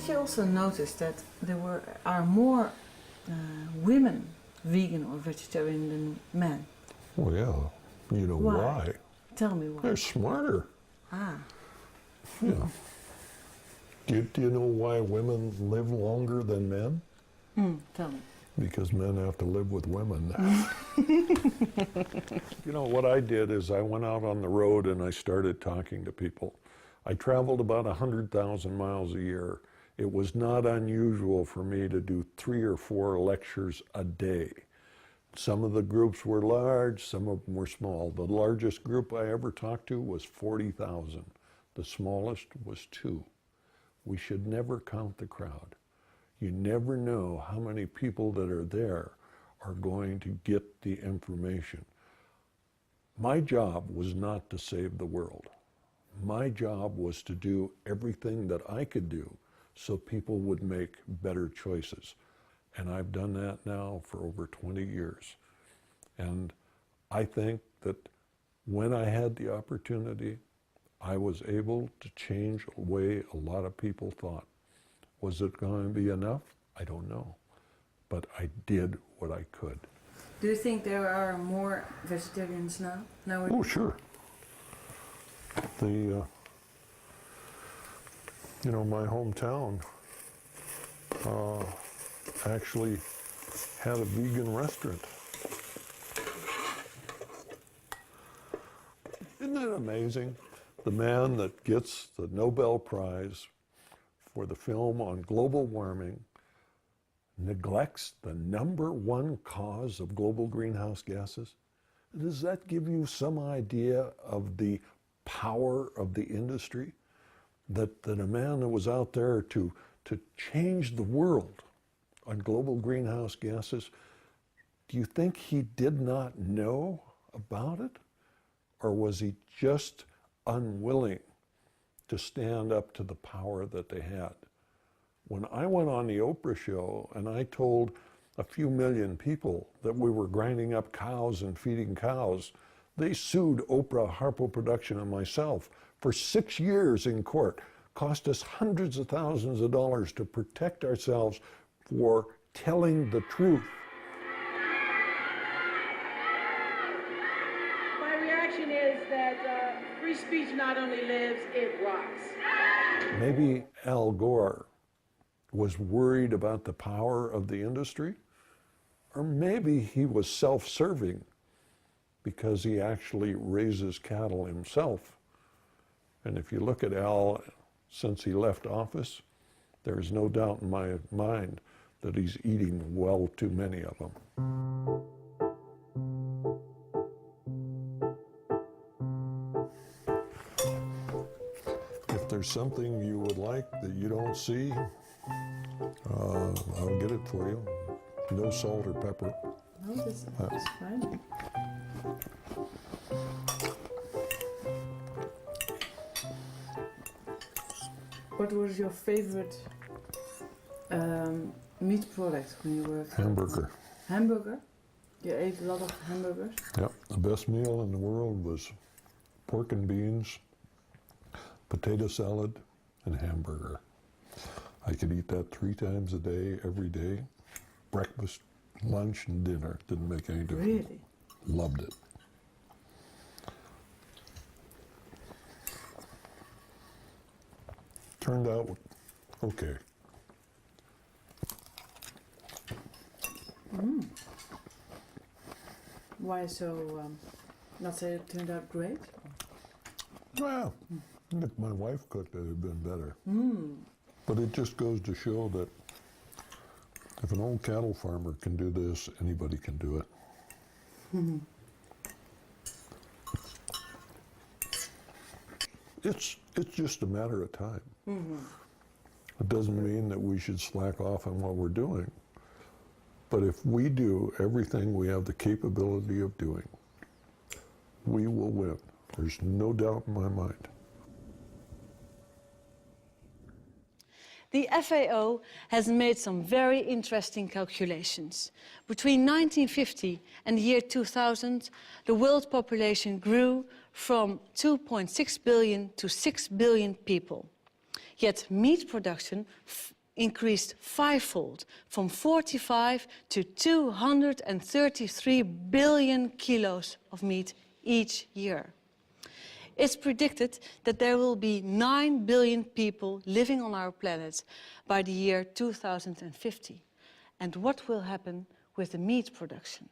Did you also notice that are more women vegan or vegetarian than men? Well, yeah. You know why? Tell me why. They're smarter. Ah. Yeah. Do you know why women live longer than men? Tell me. Because men have to live with women. You know, what I did is I went out on the road and I started talking to people. I traveled about 100,000 miles a year. It was not unusual for me to do 3 or 4 lectures a day. Some of the groups were large, some of them were small. The largest group I ever talked to was 40,000. The smallest was 2. We should never count the crowd. You never know how many people that are there are going to get the information. My job was not to save the world. My job was to do everything that I could do so people would make better choices. And I've done that now for over 20 years. And I think that when I had the opportunity, I was able to change the way a lot of people thought. Was it going to be enough? I don't know. But I did what I could. Do you think there are more vegetarians now? Oh, sure. You know, my hometown actually had a vegan restaurant. Isn't that amazing? The man that gets the Nobel Prize for the film on global warming neglects the #1 cause of global greenhouse gases? Does that give you some idea of the power of the industry? That a man that was out there to change the world on global greenhouse gases, do you think he did not know about it? Or was he just unwilling to stand up to the power that they had? When I went on the Oprah show and I told a few million people that we were grinding up cows and feeding cows, they sued Oprah, Harpo Production, and myself for 6 years in court. Cost us hundreds of thousands of dollars to protect ourselves for telling the truth. My reaction is that free speech not only lives, it rots. Maybe Al Gore was worried about the power of the industry, or maybe he was self-serving because he actually raises cattle himself. And if you look at Al, since he left office, there's no doubt in my mind that he's eating well too many of them. If there's something you would like that you don't see, I'll get it for you. No salt or pepper. No, that's fine. What was your favorite meat product when you were? Hamburger. Hamburger? You ate a lot of hamburgers? Yep. The best meal in the world was pork and beans, potato salad, and hamburger. I could eat that 3 times a day, every day. Breakfast, lunch, and dinner. Didn't make any difference. Really? Loved it. Turned out okay. Why so, not say it turned out great? Well, if my wife cooked, it would have been better. But it just goes to show that if an old cattle farmer can do this, anybody can do it. It's just a matter of time. It doesn't mean that we should slack off on what we're doing. But if we do everything we have the capability of doing, we will win. There's no doubt in my mind. The FAO has made some very interesting calculations. Between 1950 and the year 2000, the world population grew from 2.6 billion to 6 billion people. Yet meat production increased fivefold, from 45 to 233 billion kilos of meat each year. It's predicted that there will be 9 billion people living on our planet by the year 2050. And what will happen with the meat production?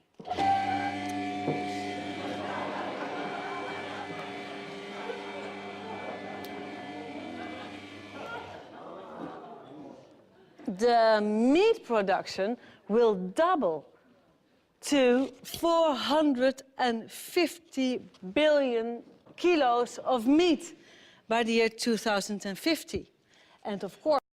The meat production will double to 450 billion kilos of meat by the year 2050. And of course,